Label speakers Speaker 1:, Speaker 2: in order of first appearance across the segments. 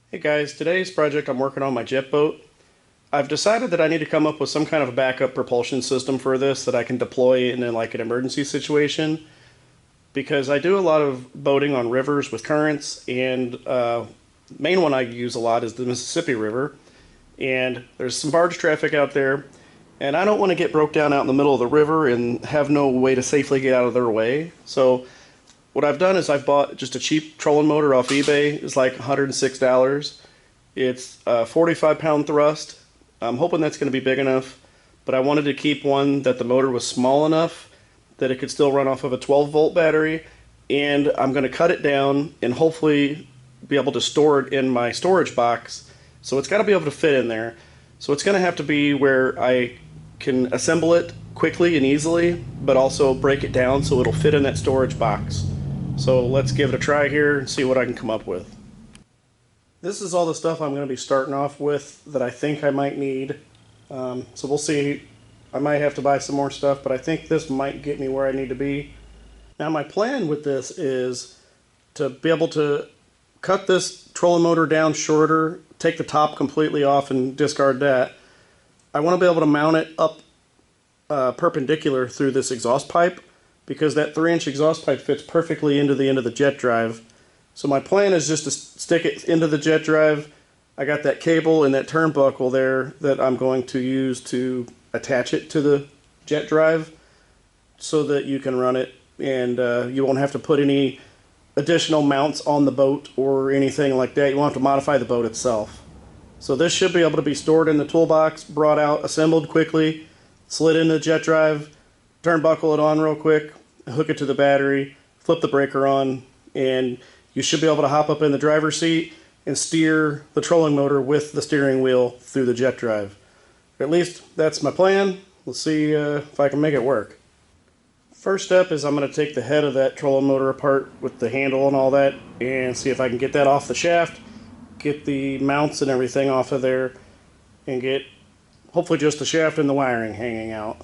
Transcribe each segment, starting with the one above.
Speaker 1: Hey guys, today's project I'm working on my jet boat. I've decided that I need to come up with some kind of a backup propulsion system for this that I can deploy in like an emergency situation because I do a lot of boating on rivers with currents and main one I use a lot is the Mississippi River, and there's some barge traffic out there, and I don't want to get broke down out in the middle of the river and have no way to safely get out of their way. So what I've done is I've bought just a cheap trolling motor off eBay. It's like $106. It's a 45-pound thrust. I'm hoping that's going to be big enough, but I wanted to keep one that the motor was small enough that it could still run off of a 12-volt battery, and I'm going to cut it down and hopefully be able to store it in my storage box. So it's got to be able to fit in there. So it's going to have to be where I can assemble it quickly and easily, but also break it down so it'll fit in that storage box. So let's give it a try here and see what I can come up with. This is all the stuff I'm going to be starting off with that I think I might need. So we'll see. I might have to buy some more stuff, but I think this might get me where I need to be. Now my plan with this is to be able to cut this trolling motor down shorter, take the top completely off and discard that. I want to be able to mount it up perpendicular through this exhaust pipe, because that 3-inch exhaust pipe fits perfectly into the end of the jet drive. So my plan is just to stick it into the jet drive. I got that cable and that turnbuckle there that I'm going to use to attach it to the jet drive so that you can run it, and you won't have to put any additional mounts on the boat or anything like that. You won't have to modify the boat itself. So this should be able to be stored in the toolbox, brought out, assembled quickly, slid into the jet drive, turnbuckle it on real quick, hook it to the battery, flip the breaker on, and you should be able to hop up in the driver's seat and steer the trolling motor with the steering wheel through the jet drive. At least that's my plan. Let's see if I can make it work. First step is I'm going to take the head of that trolling motor apart with the handle and all that and see if I can get that off the shaft, get the mounts and everything off of there, and get hopefully just the shaft and the wiring hanging out.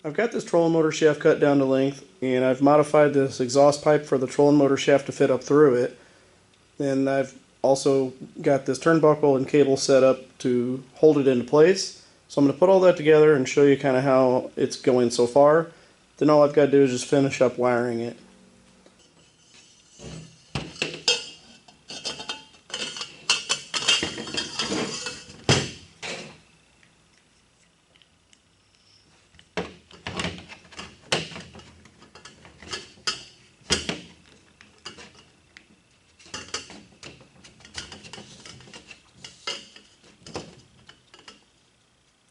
Speaker 1: I've got this trolling motor shaft cut down to length, and I've modified this exhaust pipe for the trolling motor shaft to fit up through it. And I've also got this turnbuckle and cable set up to hold it into place. So I'm going to put all that together and show you kind of how it's going so far. Then all I've got to do is just finish up wiring it.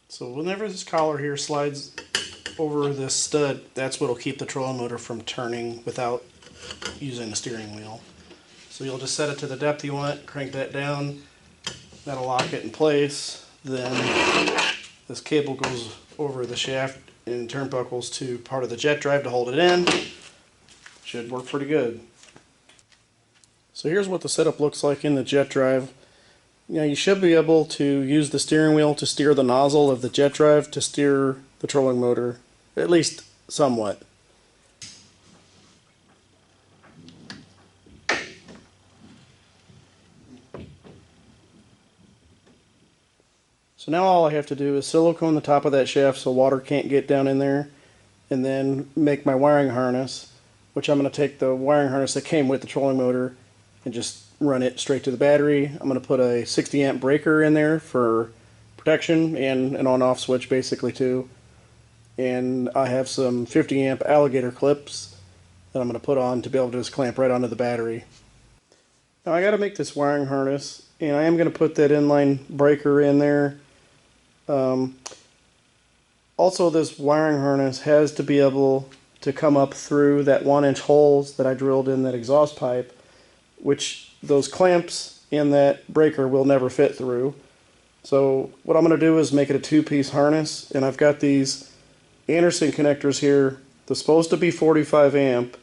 Speaker 1: So whenever this collar here slides over this stud, that's what will keep the trolling motor from turning without using the steering wheel. So you'll just set it to the depth you want, crank that down, that'll lock it in place. Then this cable goes over the shaft and turnbuckles to part of the jet drive to hold it in. Should work pretty good. So here's what the setup looks like in the jet drive. Now you should be able to use the steering wheel to steer the nozzle of the jet drive to steer the trolling motor, at least somewhat. So now all I have to do is silicone the top of that shaft so water can't get down in there, and then make my wiring harness, which I'm going to take the wiring harness that came with the trolling motor and just run it straight to the battery. I'm going to put a 60 amp breaker in there for protection and an on-off switch basically too. And I have some 50 amp alligator clips that I'm going to put on to be able to just clamp right onto the battery. Now I got to make this wiring harness, and I am going to put that inline breaker in there. Also, this wiring harness has to be able to come up through that 1-inch holes that I drilled in that exhaust pipe, which those clamps in that breaker will never fit through. So what I'm going to do is make it a 2-piece harness, and I've got these Anderson connectors here. They're supposed to be 45 amp,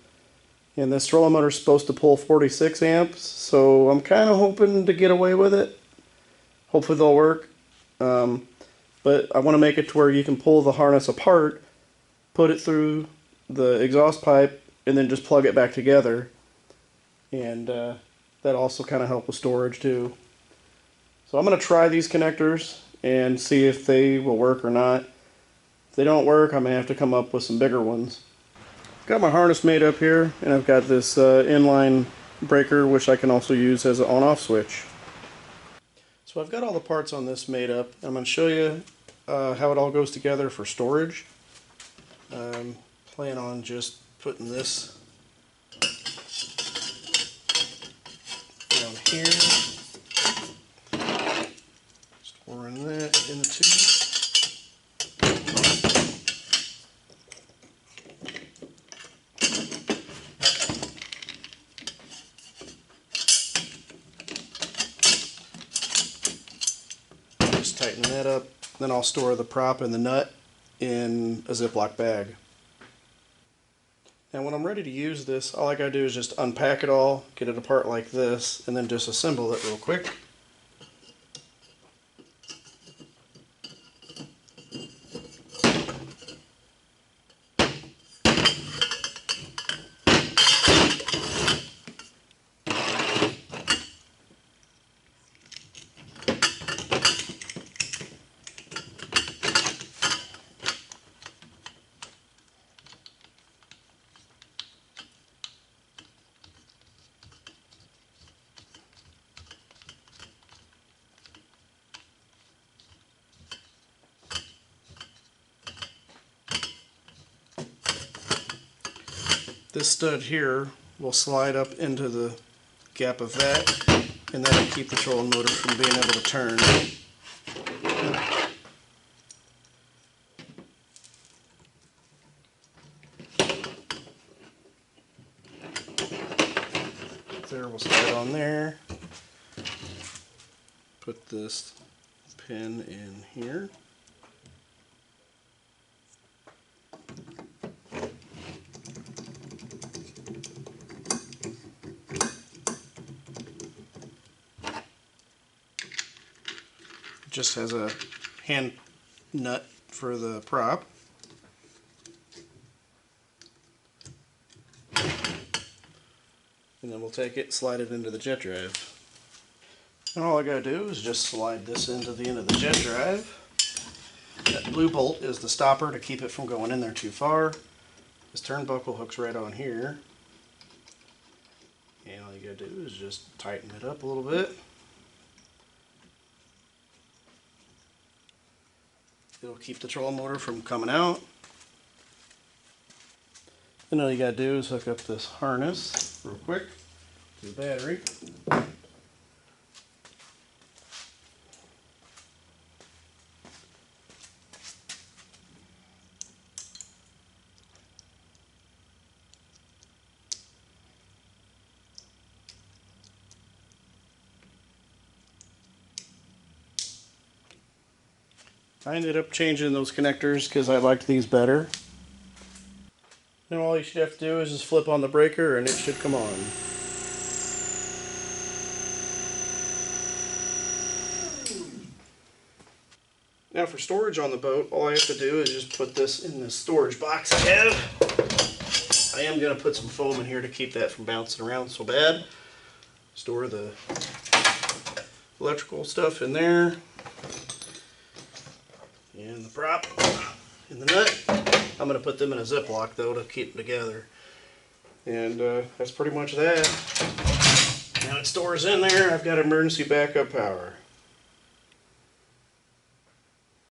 Speaker 1: and this trolling motor is supposed to pull 46 amps, so I'm kind of hoping to get away with it. Hopefully they'll work. But I want to make it to where you can pull the harness apart, put it through the exhaust pipe and then just plug it back together. And that also kind of helps with storage too. So I'm going to try these connectors and see if they will work or not. If they don't work, I may have to come up with some bigger ones. Got my harness made up here, and I've got this inline breaker, which I can also use as an on-off switch. So I've got all the parts on this made up. I'm going to show you how it all goes together for storage. Plan on just putting this down here, storing that in the tube. Just tighten that up, then I'll store the prop and the nut in a Ziploc bag. Now when I'm ready to use this, all I gotta do is just unpack it all, get it apart like this, and then disassemble it real quick. This stud here will slide up into the gap of that, and that'll keep the trolling motor from being able to turn. There, we'll slide on there. Put this pin in here. Just has a hand nut for the prop. And then we'll take it, slide it into the jet drive. And all I gotta do is just slide this into the end of the jet drive. That blue bolt is the stopper to keep it from going in there too far. This turnbuckle hooks right on here. And all you gotta do is just tighten it up a little bit. It'll keep the trolling motor from coming out. And all you gotta do is hook up this harness real quick to the battery. I ended up changing those connectors because I liked these better. Now all you should have to do is just flip on the breaker and it should come on. Now for storage on the boat, all I have to do is just put this in the storage box I have. I am going to put some foam in here to keep that from bouncing around so bad. Store the electrical stuff in there. And the prop and the nut. I'm going to put them in a Ziploc though to keep them together. And that's pretty much that. Now it stores in there. I've got emergency backup power.